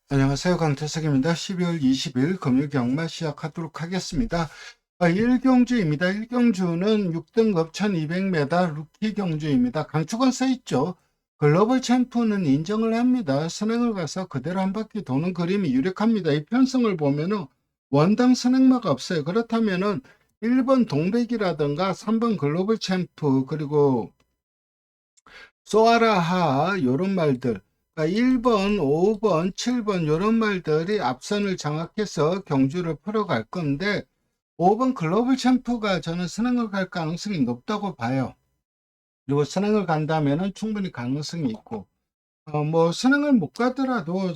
안녕하세요. 강태석입니다. 12월 20일 금요 경마 시작하도록 하겠습니다. 1경주입니다. 1경주는 6등급 1200m 루키 경주입니다. 강축은 써있죠. 글로벌 챔프는 인정을 합니다. 선행을 가서 그대로 한 바퀴 도는 그림이 유력합니다. 이 편성을 보면은 원당 선행마가 없어요. 그렇다면은 1번 동백이라든가 3번 글로벌 챔프 그리고 소아라하 요런 말들, 그러니까 1번, 5번, 7번 요런 말들이 앞선을 장악해서 경주를 풀어갈 건데 5번 글로벌 챔프가 저는 선행을 갈 가능성이 높다고 봐요. 그리고 선행을 간다면은 충분히 가능성이 있고 뭐 선행을 못 가더라도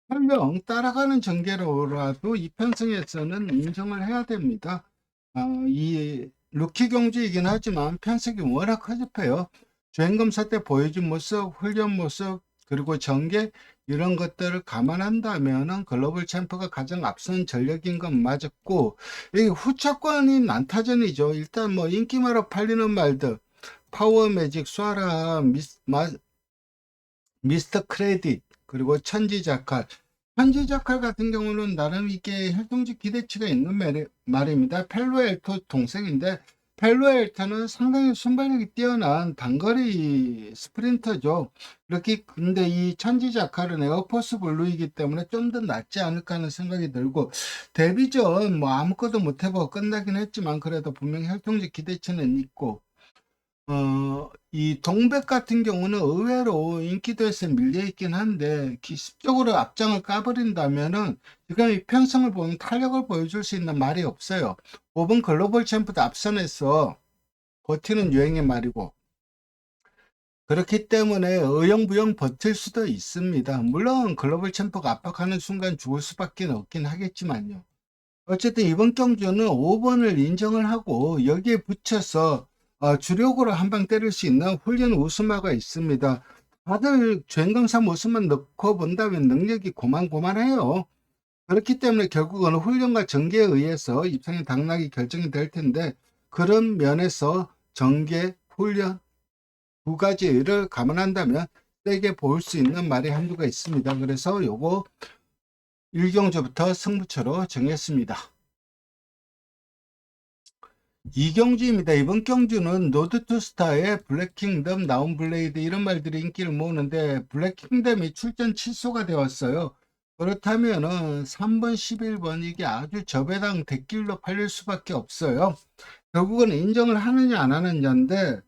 설령 따라가는 전개로라도 이 편성에서는 인정을 해야 됩니다. 이 루키 경주이긴 하지만 편성이 워낙 허접해요. 주행검사 때 보여준 모습, 훈련 모습, 그리고 전개 이런 것들을 감안한다면은 글로벌 챔프가 가장 앞선 전력인 건 맞았고 이 후차권이 난타전이죠. 일단 뭐 인기마로 팔리는 말들 파워 매직, 쏴라, 미스터 크레딧 그리고 천지자칼 천지자칼 같은 경우는 나름 이게 활동적 기대치가 있는 말입니다. 펠로엘토 동생인데 펠로엘토는 상당히 순발력이 뛰어난 단거리 스프린터죠. 그렇게 근데 이 천지자칼은 에어포스 블루이기 때문에 좀 더 낫지 않을까 하는 생각이 들고 데뷔전 뭐 아무것도 못 해보고 끝나긴 했지만 그래도 분명히 활동적 기대치는 있고 이 동백 같은 경우는 의외로 인기도에서 밀려 있긴 한데 기습적으로 앞장을 까버린다면은 지금 이 편성을 보면 탄력을 보여줄 수 있는 말이 없어요. 5번 글로벌 챔프도 앞선에서 버티는 유행의 말이고 그렇기 때문에 의영부영 버틸 수도 있습니다. 물론 글로벌 챔프가 압박하는 순간 죽을 수밖에 없긴 하겠지만요. 어쨌든 이번 경주는 5번을 인정을 하고 여기에 붙여서 주력으로 한 방 때릴 수 있는 훈련 우스마가 있습니다. 다들 주행검사 모습만 넣고 본다면 능력이 고만고만해요. 그렇기 때문에 결국은 훈련과 전개에 의해서 입상의 당락이 결정이 될 텐데 그런 면에서 전개, 훈련 두 가지를 감안한다면 세게 볼 수 있는 말이 한두가 있습니다. 그래서 요거 1경주부터 승부처로 정했습니다. 이경주입니다. 이번 경주는 노드투스타의 블랙킹덤, 나운블레이드 이런 말들이 인기를 모으는데 블랙킹덤이 출전 취소가 되었어요. 그렇다면은 3번, 11번 이게 아주 저배당 대길로 팔릴 수밖에 없어요. 결국은 인정을 하느냐 안 하느냐인데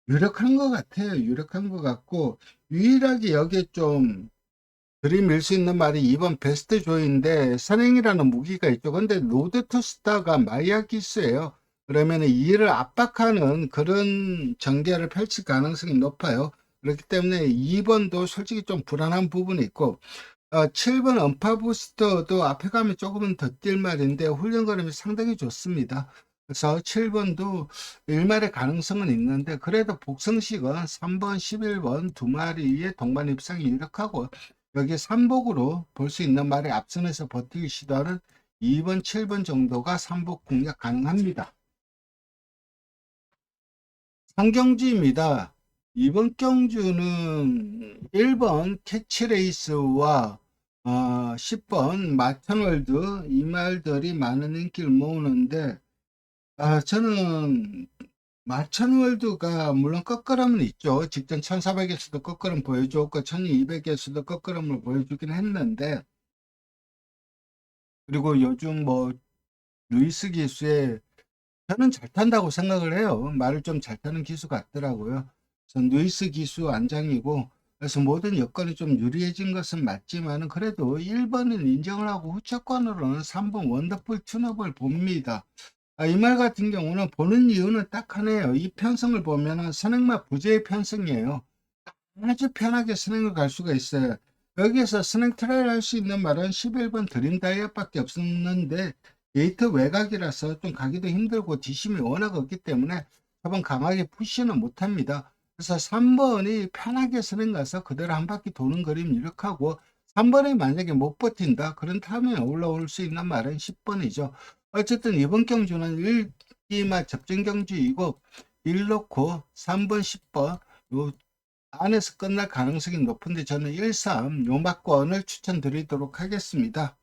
유력한 것 같아요. 유력한 것 같고 유일하게 여기에 좀 들이밀 수 있는 말이 이번 베스트 조인데 선행이라는 무기가 있죠. 근데 로드 투 스타가 마이아 기수예요. 그러면 이를 압박하는 그런 전개를 펼칠 가능성이 높아요. 그렇기 때문에 2번도 솔직히 좀 불안한 부분이 있고 7번 언파 부스터도 앞에 가면 조금은 더 뛸 말인데 훈련 걸음이 상당히 좋습니다. 그래서 7번도 일말의 가능성은 있는데 그래도 복성식은 3번, 11번 두 마리의 동반 입상이 유력하고 여기 3복으로 볼 수 있는 말에 앞선에서 버티기 시도하는 2번, 7번 정도가 3복 공략 가능합니다. 상경주입니다. 이번 경주는 1번 캐치레이스와 10번 마천월드 이 말들이 많은 인기를 모으는데 저는 마천월드가 물론 꺾으름은 있죠. 직전 1400에서도 꺾으름 보여줬고 1200에서도 꺾으름을 보여주긴 했는데 그리고 요즘 뭐 루이스 기수의 저는 잘 탄다고 생각을 해요. 말을 좀 잘 타는 기수 같더라고요. 전 루이스 기수 안장이고 그래서 모든 여건이 좀 유리해진 것은 맞지만은 그래도 1번은 인정을 하고 후차권으로는 3번 원더풀 튜너블 봅니다. 이 말 같은 경우는 보는 이유는 딱 하나예요. 이 편성을 보면은 선행마 부재의 편성이에요. 아주 편하게 선행을 갈 수가 있어요. 여기에서 선행 트라이를 할 수 있는 말은 11번 드림 다이어밖에 없었는데 게이트 외곽이라서 좀 가기도 힘들고 뒷심이 워낙 없기 때문에 저번 강하게 푸시는 못합니다. 그래서 3번이 편하게 선행 가서 그대로 한 바퀴 도는 그림 유력하고 3번이 만약에 못 버틴다 그렇다면 올라올 수 있는 말은 10번이죠. 어쨌든 이번 경주는 1기마 접전 경주이고 1 놓고 3번 10번 안에서 끝날 가능성이 높은데 저는 1-3 요막권을 추천드리도록 하겠습니다.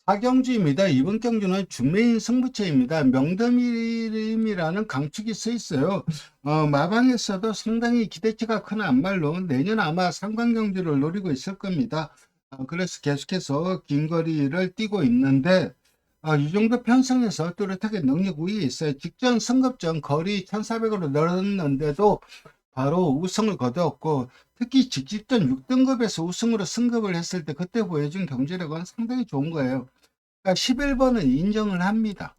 사경주입니다. 이번 경주는 준매인 승부처입니다. 명덤이름이라는 강축이 써 있어요. 마방에서도 상당히 기대치가 큰 안말로 내년 아마 상관경주를 노리고 있을 겁니다. 그래서 계속해서 긴 거리를 뛰고 있는데 이 정도 편성에서 뚜렷하게 능력 우위에 있어요. 직전 승급전 거리 1400으로 늘었는데도 바로 우승을 거두었고, 특히 직전 6등급에서 우승으로 승급을 했을 때 그때 보여준 경제력은 상당히 좋은 거예요. 그러니까 11번은 인정을 합니다.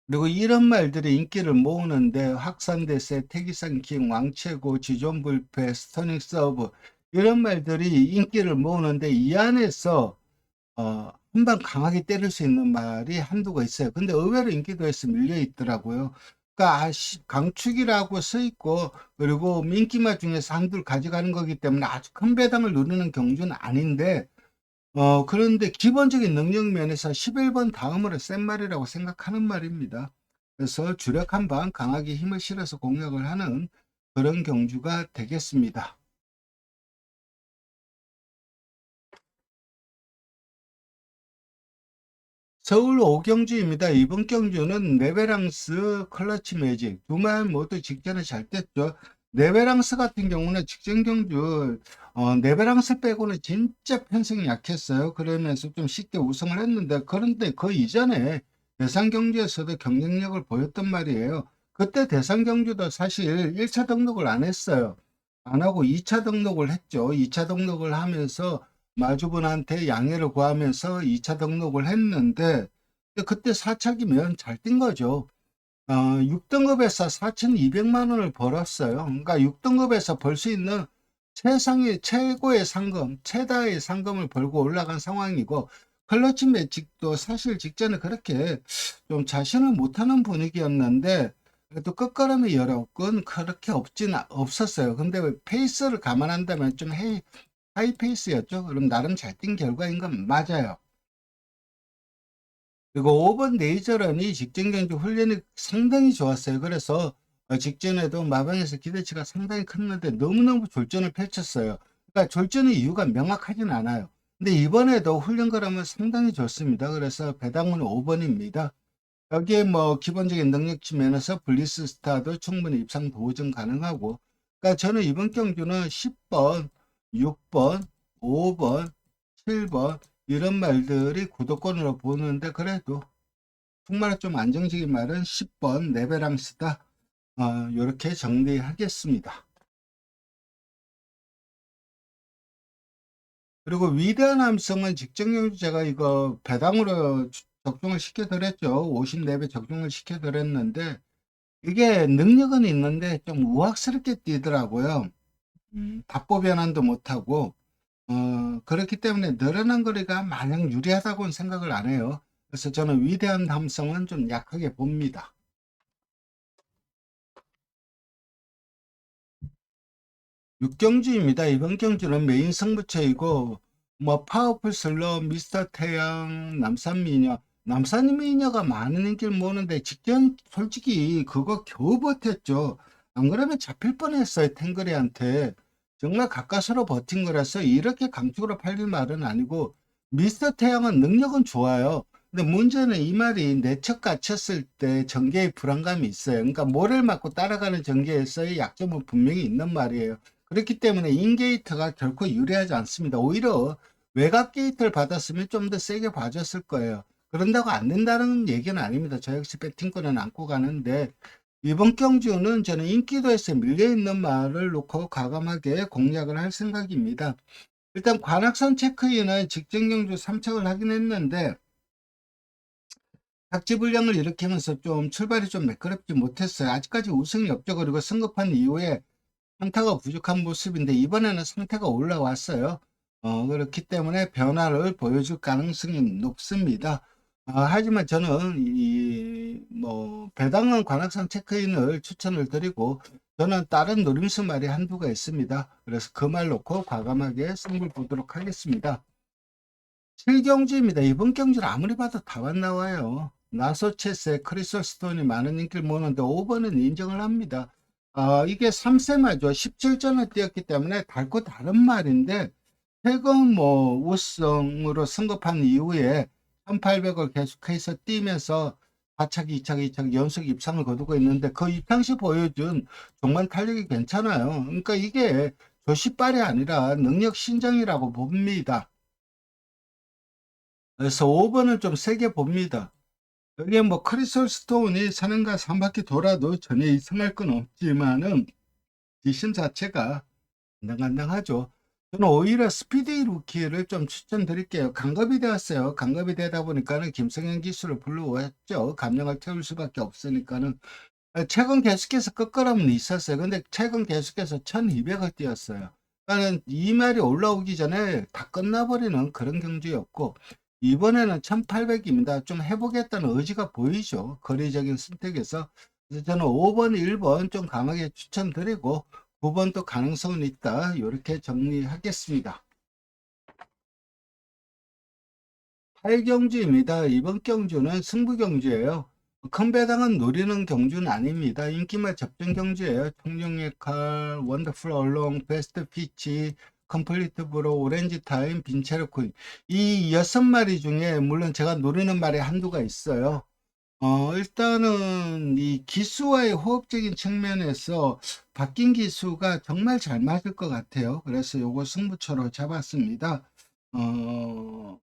그리고 이런 말들이 인기를 모으는데 확산대세, 태기상킹, 왕최고, 지존불패, 스토닝 서브 이런 말들이 인기를 모으는데 이 안에서 한방 강하게 때릴 수 있는 말이 한두가 있어요. 근데 의외로 인기도에서 밀려 있더라고요. 그러니까 강축이라고 써 있고 그리고 인기말 중에서 한두를 가져가는 거기 때문에 아주 큰 배당을 누리는 경주는 아닌데 그런데 기본적인 능력 면에서 11번 다음으로 센 말이라고 생각하는 말입니다. 그래서 주력 한방 강하게 힘을 실어서 공략을 하는 그런 경주가 되겠습니다. 서울 오경주입니다. 이번 경주는 네베랑스, 클러치 매직 두 말 모두 직전에 잘 뗐죠. 네베랑스 같은 경우는 직전 경주 네베랑스 빼고는 진짜 편성이 약했어요. 그러면서 좀 쉽게 우승을 했는데 그런데 그 이전에 대상 경주에서도 경쟁력을 보였단 말이에요. 그때 대상 경주도 사실 1차 등록을 안 했어요. 안 하고 2차 등록을 했죠. 2차 등록을 하면서 마주분한테 양해를 구하면서 2차 등록을 했는데 그때 사착이면 잘 뛴 거죠. 6등급에서 4,200만 원을 벌었어요. 그러니까 6등급에서 벌 수 있는 최상의 최고의 상금, 최다의 상금을 벌고 올라간 상황이고 클러치 매직도 사실 직전에 그렇게 좀 자신을 못하는 분위기였는데 그래도 끝걸음의 여력은 그렇게 없었어요. 근데 페이스를 감안한다면 좀 하이페이스였죠. 그럼 나름 잘 뛴 결과인 건 맞아요. 그리고 5번 네이저런이 직전 경기 훈련이 상당히 좋았어요. 그래서 직전에도 마방에서 기대치가 상당히 컸는데 너무너무 졸전을 펼쳤어요. 그러니까 졸전의 이유가 명확하진 않아요. 근데 이번에도 훈련 거라면 상당히 좋습니다. 그래서 배당은 5번입니다. 여기에 뭐 기본적인 능력치 면에서 블리스 스타도 충분히 입상 보증 가능하고, 그러니까 저는 이번 경주는 10번, 6번, 5번, 7번 이런 말들이 구도권으로 보는데 그래도 정말 좀 안정적인 말은 10번 네베랑스다. 이렇게 정리하겠습니다. 그리고 위대한 함성은 직전 경주 제가 이거 배당으로 적중을 시켜드렸죠. 54배 적중을 시켜드렸는데 이게 능력은 있는데 좀 우악스럽게 뛰더라고요. 답보 변환도 못하고 그렇기 때문에 늘어난 거리가 마냥 유리하다고는 생각을 안 해요. 그래서 저는 위대한 함성은 좀 약하게 봅니다. 육경주입니다. 이번 경주는 메인 승부처이고 뭐 파워풀 슬로, 미스터 태양, 남산미녀 남산미녀가 많은 인기를 모으는데 직전 솔직히 그거 겨우 버텼죠. 안 그러면 잡힐 뻔했어요. 탱거리한테. 정말 가까스로 버틴 거라서 이렇게 강축으로 팔릴 말은 아니고 미스터 태양은 능력은 좋아요. 근데 문제는 이 말이 내척 갇혔을 때 전개의 불안감이 있어요. 그러니까 모래를 맞고 따라가는 전개에서의 약점은 분명히 있는 말이에요. 그렇기 때문에 인게이트가 결코 유리하지 않습니다. 오히려 외곽 게이트를 받았으면 좀 더 세게 봐줬을 거예요. 그런다고 안 된다는 얘기는 아닙니다. 저 역시 배팅권은 안고 가는데 이번 경주는 저는 인기도에서 밀려있는 말을 놓고 과감하게 공략을 할 생각입니다. 일단 관악산 체크인은 직전 경주 3착을 하긴 했는데 착지불량을 일으키면서 좀 출발이 좀 매끄럽지 못했어요. 아직까지 우승이 없죠. 그리고 승급한 이후에 상태가 부족한 모습인데 이번에는 상태가 올라왔어요. 그렇기 때문에 변화를 보여줄 가능성이 높습니다. 하지만 저는 뭐 배당은 관악산 체크인을 추천을 드리고 저는 다른 노림수 말이 한두가 있습니다. 그래서 그 말 놓고 과감하게 승부를 보도록 하겠습니다. 7경주입니다. 이번 경주는 아무리 봐도 답안 나와요. 나소체스에 크리솔 스톤이 많은 인기를 모으는데 5번은 인정을 합니다. 이게 3세마죠. 17전을 뛰었기 때문에 달고 다른 말인데 최근 뭐 우승으로 승급한 이후에 1800을 계속해서 뛰면서 4차기, 2차기, 2차기 연속 입상을 거두고 있는데 그 입상 시 보여준 종말 탄력이 괜찮아요. 그러니까 이게 조시빨이 아니라 능력 신장이라고 봅니다. 그래서 5번을 좀 세게 봅니다. 여기에 뭐 크리솔 스톤이 사는가서 한 바퀴 돌아도 전혀 이상할 건 없지만은 뒷심 자체가 간당간당하죠. 저는 오히려 스피디 루키를 좀 추천드릴게요. 강급이 되었어요. 강급이 되다 보니까는 김성현 기수를 불러왔죠. 감량을 태울 수밖에 없으니까는. 최근 계속해서 끝걸음은 있었어요. 근데 최근 계속해서 1200을 뛰었어요. 그러니까 이 말이 올라오기 전에 다 끝나버리는 그런 경주였고, 이번에는 1800입니다. 좀 해보겠다는 의지가 보이죠. 거리적인 선택에서. 그래서 저는 5번, 1번 좀 강하게 추천드리고, 9번도 가능성은 있다. 이렇게 정리하겠습니다. 8경주입니다. 이번 경주는 승부경주예요. 큰 배당은 노리는 경주는 아닙니다. 인기말 접전 경주예요. 총정의 칼, 원더풀 얼롱, 베스트 피치, 컴플리트 브로, 오렌지 타임, 빈체르 코인. 이 6마리 중에 물론 제가 노리는 말이 한두가 있어요. 일단은 이 기수와의 호흡적인 측면에서 바뀐 기수가 정말 잘 맞을 것 같아요. 그래서 요거 승부처로 잡았습니다. 어,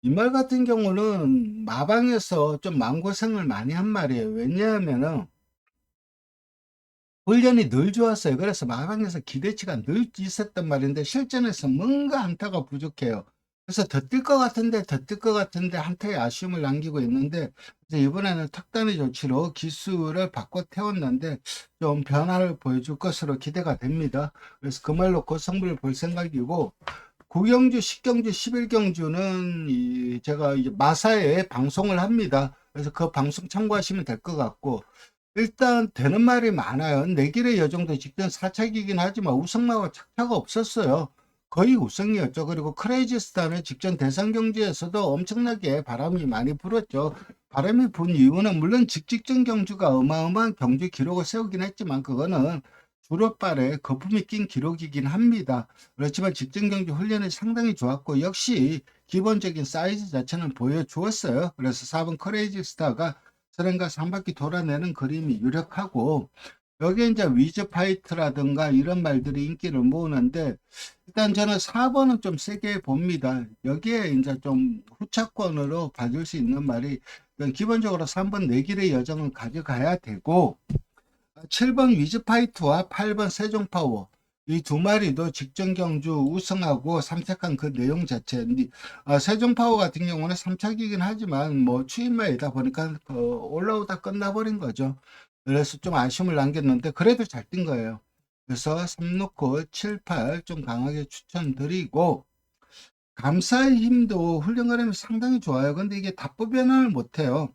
이 말 같은 경우는 마방에서 좀 마음고생을 많이 한 말이에요. 왜냐하면은 훈련이 늘 좋았어요. 그래서 마방에서 기대치가 늘 있었단 말인데 실전에서 뭔가 한타가 부족해요. 그래서 더 뛸 것 같은데 더 뛸 것 같은데 한타에 아쉬움을 남기고 있는데 그래서 이번에는 특단의 조치로 기수를 바꿔 태웠는데 좀 변화를 보여줄 것으로 기대가 됩니다. 그래서 그 말로 그 승부를 볼 생각이고 9경주, 10경주, 11경주는 제가 이제 마사에 방송을 합니다. 그래서 그 방송 참고하시면 될 것 같고 일단 되는 말이 많아요. 내길의 여정도 직전 4차기이긴 하지만 우승마와 착차가 없었어요. 거의 우승이었죠. 그리고 크레이지 스타는 직전 대상 경주에서도 엄청나게 바람이 많이 불었죠. 바람이 분 이유는 물론 직직전 경주가 어마어마한 경주 기록을 세우긴 했지만 그거는 주로빨에 거품이 낀 기록이긴 합니다. 그렇지만 직전 경주 훈련이 상당히 좋았고 역시 기본적인 사이즈 자체는 보여주었어요. 그래서 4번 크레이지 스타가 트렌가스 한 바퀴 돌아내는 그림이 유력하고 여기에 이제 위즈 파이트라든가 이런 말들이 인기를 모으는데 일단 저는 4번은 좀 세게 봅니다. 여기에 이제 좀 후차권으로 봐줄 수 있는 말이 기본적으로 3번 내길의 여정을 가져가야 되고 7번 위즈파이트와 8번 세종파워 이 두 마리도 직전 경주 우승하고 3착한 그 내용 자체 세종파워 같은 경우는 3착이긴 하지만 뭐 추임말이다 보니까 올라오다 끝나버린 거죠. 그래서 좀 아쉬움을 남겼는데 그래도 잘 뛴 거예요. 그래서 3 놓고 7, 8 좀 강하게 추천드리고 감사의 힘도 훈련가람이 상당히 좋아요. 근데 이게 답부 변환을 못해요.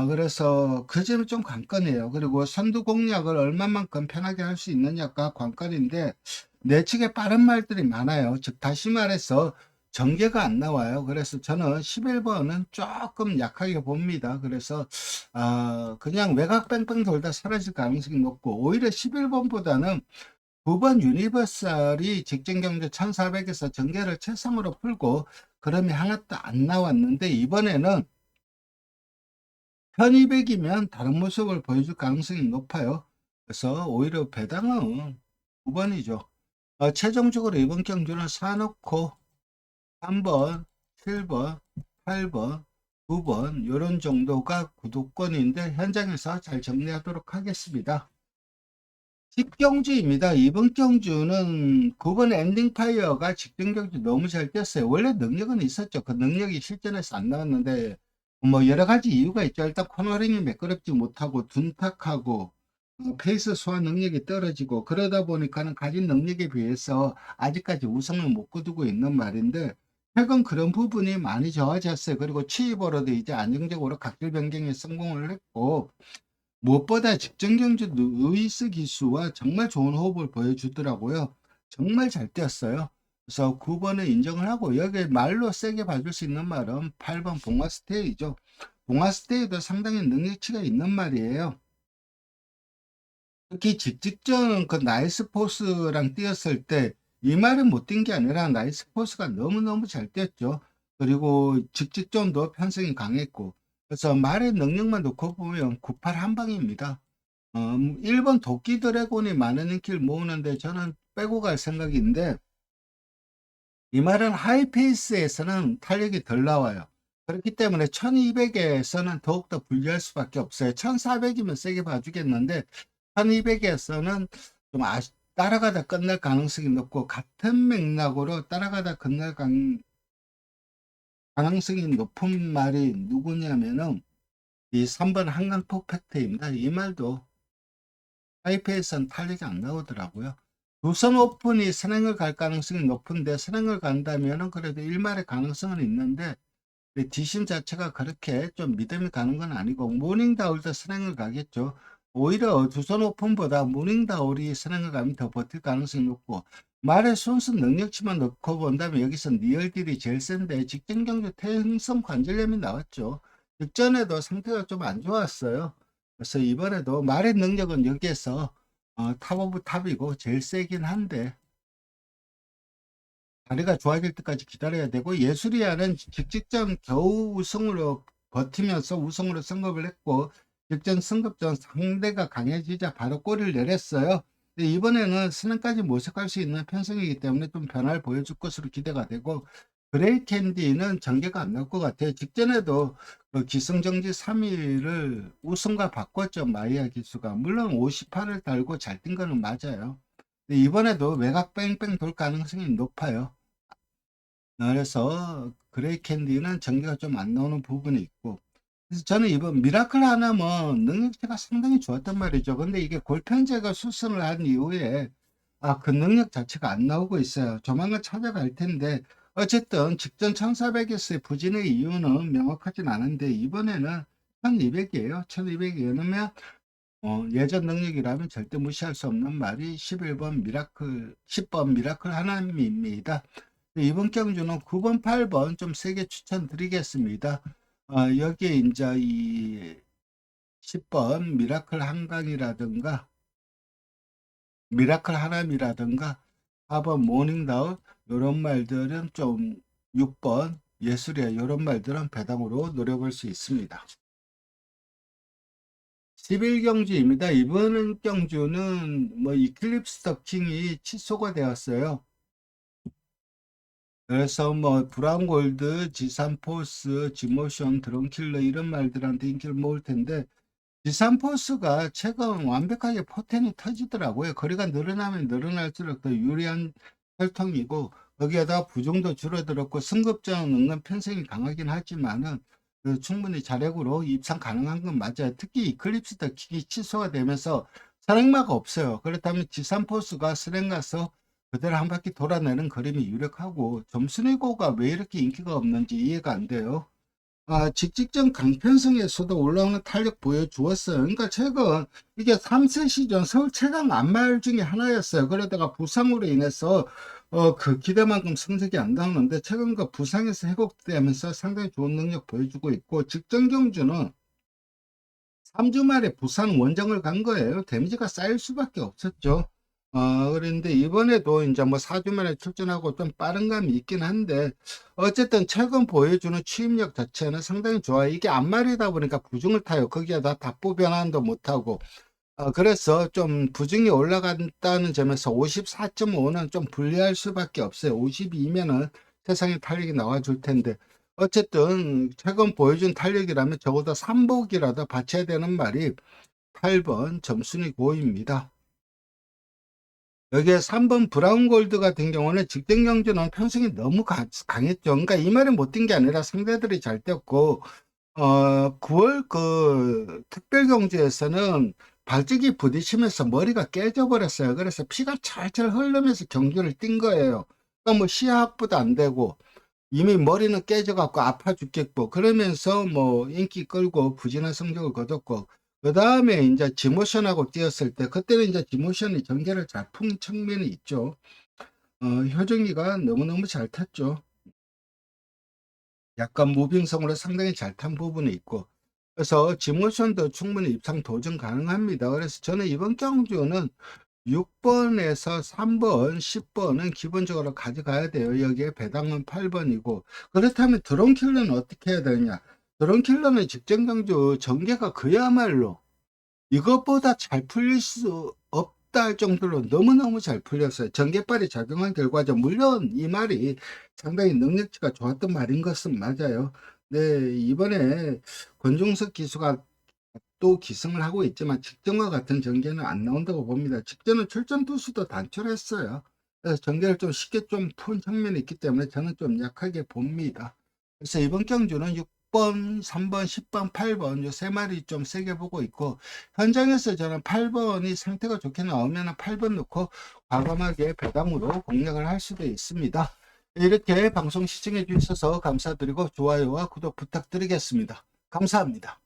그래서 그 점이 좀 관건이에요. 그리고 선두 공략을 얼마만큼 편하게 할 수 있느냐가 관건인데 내측에 빠른 말들이 많아요. 즉 다시 말해서 전개가 안 나와요. 그래서 저는 11번은 조금 약하게 봅니다. 그래서 그냥 외곽 뺑뺑 돌다 사라질 가능성이 높고 오히려 11번보다는 9번 유니버설이 직전 경주 1400에서 전개를 최상으로 풀고 그럼이 하나도 안 나왔는데 이번에는 1200이면 다른 모습을 보여줄 가능성이 높아요. 그래서 오히려 배당은 9번이죠. 최종적으로 이번 경주는 사놓고 3번, 7번, 8번, 9번 이런 정도가 구독권인데 현장에서 잘 정리하도록 하겠습니다. 10경주입니다. 이번 경주는 9번 엔딩파이어가 직전 경주 너무 잘 뛰었어요. 원래 능력은 있었죠. 그 능력이 실전에서 안 나왔는데 뭐 여러 가지 이유가 있죠. 일단 코너링이 매끄럽지 못하고 둔탁하고 페이스 소화 능력이 떨어지고 그러다 보니까는 가진 능력에 비해서 아직까지 우승을 못 거두고 있는 말인데 최근 그런 부분이 많이 좋아졌어요. 그리고 치입으로도 이제 안정적으로 각질 변경에 성공을 했고 무엇보다 직전 경주 루이스 기수와 정말 좋은 호흡을 보여주더라고요. 정말 잘 뛰었어요. 그래서 9번은 인정을 하고, 여기 말로 세게 봐줄 수 있는 말은 8번 봉화스테이죠. 봉화스테이도 상당히 능력치가 있는 말이에요. 특히 직직전 그 나이스포스랑 뛰었을 때 이 말은 못 뛴 게 아니라 나이스포스가 너무너무 잘 뛰었죠. 그리고 직직전도 편성이 강했고, 그래서 말의 능력만 놓고 보면 98 한방입니다. 1번 도끼 드래곤이 많은 인기를 모으는데 저는 빼고 갈 생각인데, 이 말은 하이페이스에서는 탄력이 덜 나와요. 그렇기 때문에 1200에서는 더욱더 불리할 수밖에 없어요. 1400이면 세게 봐주겠는데 1200에서는 좀 따라가다 끝날 가능성이 높고, 같은 맥락으로 따라가다 끝날 가능성이 높은 말이 누구냐면은 이 3번 한강폭 팩트입니다. 이 말도 하이페이스는 탄력이 안 나오더라고요. 두선 오픈이 선행을 갈 가능성이 높은데, 선행을 간다면은 그래도 1말의 가능성은 있는데 뒷심 자체가 그렇게 좀 믿음이 가는 건 아니고, 모닝다울도 선행을 가겠죠. 오히려 두선 오픈보다 모닝다울이 선행을 가면 더 버틸 가능성이 높고, 말의 순수 능력치만 놓고 본다면 여기서 리얼딜이 제일 센데, 직전 경주 퇴행성 관절염이 나왔죠. 직전에도 상태가 좀 안 좋았어요. 그래서 이번에도 말의 능력은 여기에서 탑 오브 탑이고 제일 세긴 한데, 다리가 좋아질 때까지 기다려야 되고, 예술이야는 직전 겨우 우승으로 버티면서 우승으로 승급을 했고, 직전 승급전 상대가 강해지자 바로 골을 내렸어요. 근데 이번에는 승까지 모색할 수 있는 편성이기 때문에 좀 변화를 보여줄 것으로 기대가 되고, 그레이 캔디는 전개가 안 나올 것 같아요. 직전에도 그 기승전지 3위를 우승과 바꿨죠. 마이야 기수가. 물론 58을 달고 잘 뛴 거는 맞아요. 근데 이번에도 외곽 뺑뺑 돌 가능성이 높아요. 그래서 그레이 캔디는 전개가 좀 안 나오는 부분이 있고, 그래서 저는 이번 미라클 하나면 능력치가 상당히 좋았단 말이죠. 근데 이게 골편제가 수선을 한 이후에 그 능력 자체가 안 나오고 있어요. 조만간 찾아갈 텐데, 어쨌든 직전 1400에서의 부진의 이유는 명확하진 않은데, 이번에는 1200이에요. 1200이면 예전 능력이라면 절대 무시할 수 없는 말이 11번 미라클, 10번 미라클 하나님입니다. 이번 경주는 9번, 8번 좀 세게 추천드리겠습니다. 여기에 이제 이 10번 미라클 한강이라든가 미라클 하남이라든가 4번 모닝다운, 이런 말들은 좀 6번 예술이야, 이런 말들은 배당으로 노려볼 수 있습니다. 11경주입니다. 이번 경주는 뭐 이클립스 더킹이 취소가 되었어요. 그래서 뭐 브라운 골드, 지산 포스, 지모션, 드론킬러 이런 말들한테 인기를 모을 텐데, 지산 포스가 최근 완벽하게 포텐이 터지더라고요. 거리가 늘어나면 늘어날수록 더 유리한 혈통이고, 거기에다 부종도 줄어들었고 승급전 은근 편성이 강하긴 하지만은 충분히 자력으로 입상 가능한 건 맞아요. 특히 이클립스 더 킥이 취소가 되면서 선행마가 없어요. 그렇다면 지산 포스가 선행 가서 그대로 한 바퀴 돌아내는 그림이 유력하고, 점순위고가 왜 이렇게 인기가 없는지 이해가 안 돼요. 직직전 강편성에서도 올라오는 탄력 보여주었어요. 그러니까 최근 이게 3세 시즌 서울 최강 안말 중에 하나였어요. 그러다가 부상으로 인해서 그 기대만큼 성적이 안 나오는데, 최근 그 부상에서 회복되면서 상당히 좋은 능력 보여주고 있고, 직전 경주는 3주 만에 부산 원정을 간 거예요. 데미지가 쌓일 수밖에 없었죠. 그런데 이번에도 이제 뭐 4주 만에 출전하고 좀 빠른 감이 있긴 한데, 어쨌든 최근 보여주는 추임력 자체는 상당히 좋아요. 이게 앞말이다 보니까 부중을 타요. 거기에다 답보 변환도 못하고. 그래서 좀 부중이 올라간다는 점에서 54.5는 좀 불리할 수밖에 없어요. 52면은 세상에 탄력이 나와줄 텐데, 어쨌든 최근 보여준 탄력이라면 적어도 3복이라도 받쳐야 되는 말이 8번 점순위 고입니다. 여기에 3번 브라운 골드 같은 경우는 직전 경주는 편승이 너무 강했죠. 그러니까 이 말이 못 뛴 게 아니라 상대들이 잘 뛰었고, 9월 그 특별 경주에서는 발찌기 부딪히면서 머리가 깨져버렸어요. 그래서 피가 철철 흐르면서 경주를 뛴 거예요. 그러니까 뭐 시야 확보도 안 되고 이미 머리는 깨져갖고 아파 죽겠고, 그러면서 뭐 인기 끌고 부진한 성적을 거뒀고, 그 다음에 이제 지모션하고 뛰었을 때, 그때는 이제 지모션이 전개를 잘 푼 측면이 있죠. 효정이가 너무너무 잘 탔죠. 약간 무빙성으로 상당히 잘 탄 부분이 있고, 그래서 지모션도 충분히 입상 도전 가능합니다. 그래서 저는 이번 경주는 6번에서 3번, 10번은 기본적으로 가져가야 돼요. 여기에 배당은 8번이고, 그렇다면 드론킬러는 어떻게 해야 되냐? 드론킬러는 직전 경주 전개가 그야말로 이것보다 잘 풀릴 수 없다 할 정도로 너무너무 잘 풀렸어요. 전개발이 작용한 결과죠. 물론 이 말이 상당히 능력치가 좋았던 말인 것은 맞아요. 네, 이번에 권중석 기수가 또 기승을 하고 있지만 직전과 같은 전개는 안 나온다고 봅니다. 직전은 출전 투수도 단촐했어요. 그래서 전개를 좀 쉽게 좀 푼 측면이 있기 때문에 저는 좀 약하게 봅니다. 그래서 이번 경주는 6번, 3번, 10번, 8번 요 세 마리 좀 세게 보고 있고, 현장에서 저는 8번이 상태가 좋게 나오면 8번 넣고 과감하게 배당으로 공략을 할 수도 있습니다. 이렇게 방송 시청해 주셔서 감사드리고 좋아요와 구독 부탁드리겠습니다. 감사합니다.